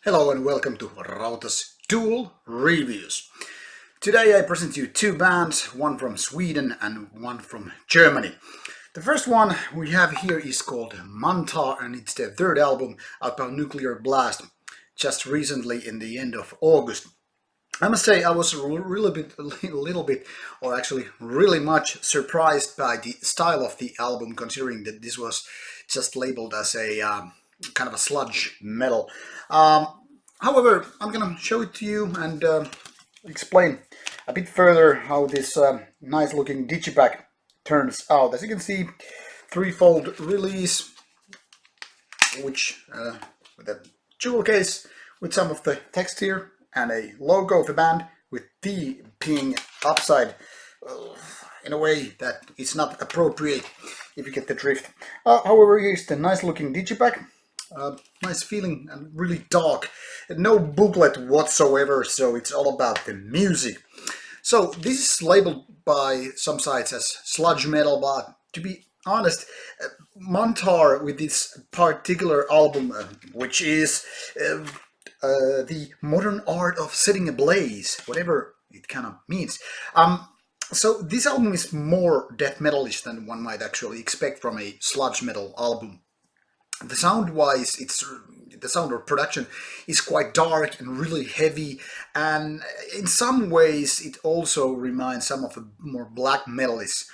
Hello and welcome to Rauta's Duel Reviews. Today I present you two bands, one from Sweden and one from Germany. The first one we have here is called Mantar, and it's their third album out by Nuclear Blast, just recently in the end of August. I must say I was a little bit, or actually really much surprised by the style of the album, considering that this was just labeled as a kind of a sludge metal. Um, However, I'm gonna show it to you and explain a bit further how this nice looking digipack turns out. As you can see, threefold release, which with a jewel case with some of the text here and a logo of the band with the being upside in a way that it's not appropriate if you get the drift. However, here's the nice looking digipack. Nice feeling and really dark. No booklet whatsoever, so it's all about the music. So this is labeled by some sites as sludge metal, but to be honest, Mantar with this particular album, which is the modern art of setting ablaze, whatever it kind of means. So this album is more death metalish than one might actually expect from a sludge metal album. The sound-wise, the sound or production is quite dark and really heavy, and in some ways it also reminds some of the more black metalist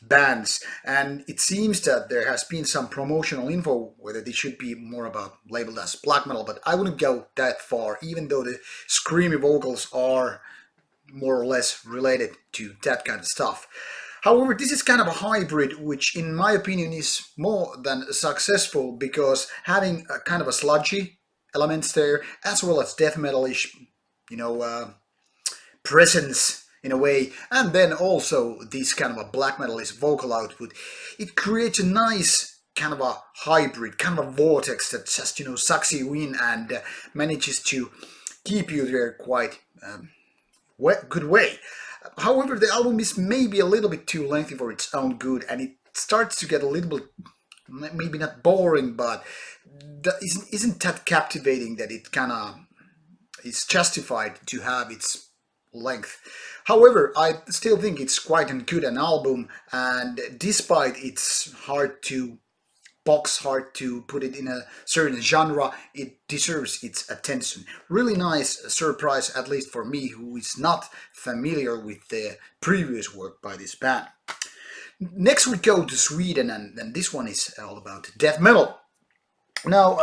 bands. And it seems that there has been some promotional info whether this should be more about labeled as black metal, but I wouldn't go that far, even though the screamy vocals are more or less related to that kind of stuff. However, this is kind of a hybrid, which in my opinion is more than successful, because having a kind of a sludgy elements there, as well as death metalish, presence in a way, and then also this kind of a black metalist vocal output, it creates a nice kind of a hybrid, kind of a vortex that just sucks you in and manages to keep you there quite good way. However, the album is maybe a little bit too lengthy for its own good, and it starts to get a little bit, maybe not boring, but isn't that captivating that it kind of is justified to have its length. However, I still think it's quite a good an album, and despite it's hard to put it in a certain genre, it deserves its attention. Really nice surprise, at least for me, who is not familiar with the previous work by this band. Next we go to Sweden, and this one is all about death metal. Now,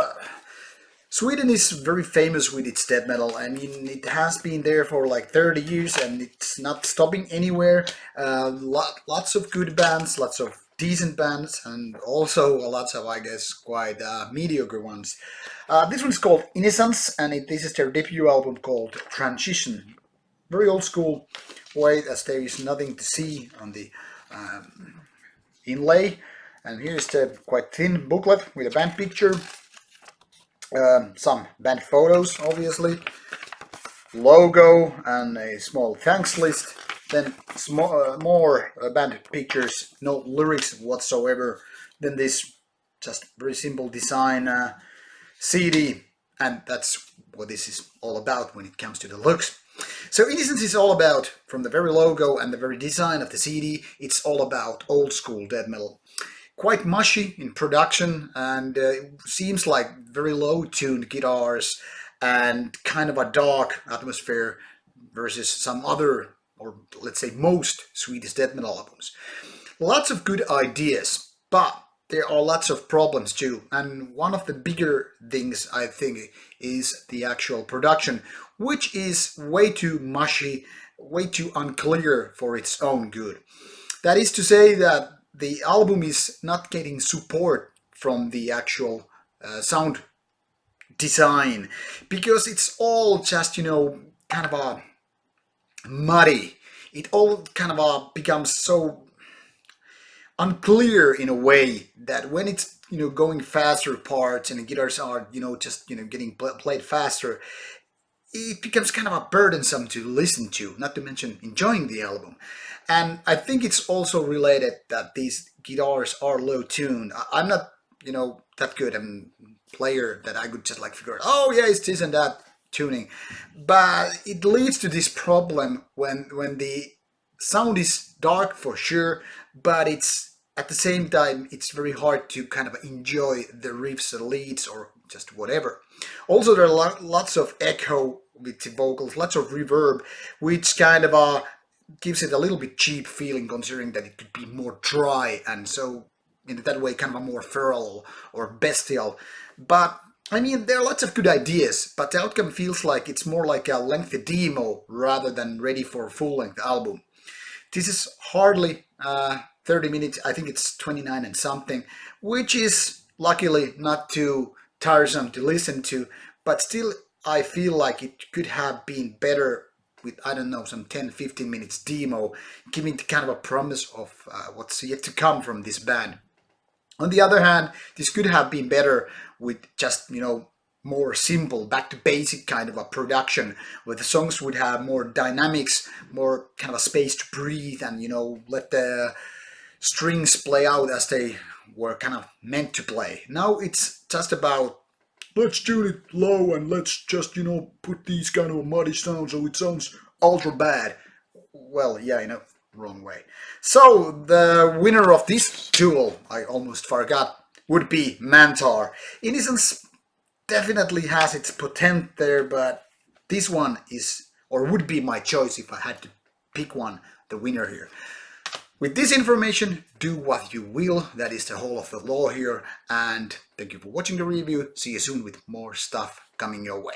Sweden is very famous with its death metal. I mean, it has been there for like 30 years and it's not stopping anywhere. Lots of good bands, lots of decent bands, and also lots of, I guess, quite mediocre ones. This one's called Inisans, and this is their debut album called Transition. Very old school way, as there is nothing to see on the inlay. And here's the quite thin booklet with a band picture. Some band photos, obviously, logo, and a small thanks list. Then more band pictures, no lyrics whatsoever. Then this just very simple design CD, and that's what this is all about when it comes to the looks. So Inisans is all about, from the very logo and the very design of the CD, it's all about old school death metal. Quite mushy in production, and seems like very low tuned guitars and kind of a dark atmosphere versus some other, or let's say most, Swedish death metal albums. Lots of good ideas, but there are lots of problems too, and one of the bigger things I think is the actual production, which is way too mushy, way too unclear for its own good. That is to say that the album is not getting support from the actual sound design, because it's all just, kind of a muddy. It all kind of becomes so unclear in a way that when it's going faster parts and the guitars are just getting played faster, it becomes kind of a burdensome to listen to, not to mention enjoying the album. And I think it's also related that these guitars are low tuned. I'm not, that good. I'm player that I could just like figure out, oh yeah, it's this and that tuning. But it leads to this problem when the sound is dark for sure, but it's at the same time it's very hard to kind of enjoy the riffs, the leads, or just whatever. Also, there are lots of echo with the vocals, lots of reverb, which kind of gives it a little bit cheap feeling, considering that it could be more dry, and so in that way kind of a more feral or bestial. But I mean, there are lots of good ideas, but the outcome feels like it's more like a lengthy demo rather than ready for a full-length album. This is hardly 30 minutes, I think it's 29 and something, which is luckily not too tiresome to listen to, but still I feel like it could have been better with, I don't know, some 10-15 minutes demo, giving the kind of a promise of what's yet to come from this band. On the other hand, this could have been better with just, more simple, back to basic kind of a production, where the songs would have more dynamics, more kind of a space to breathe, and, let the strings play out as they were kind of meant to play. Now it's just about, let's tune it low and let's just, put these kind of muddy sounds so it sounds ultra bad. Well, yeah, wrong way. So the winner of this duel, I almost forgot, would be Mantar. Inisans definitely has its potential there, but this one is, or would be, my choice if I had to pick one, the winner here. With this information, do what you will. That is the whole of the law here. And thank you for watching the review. See you soon with more stuff coming your way.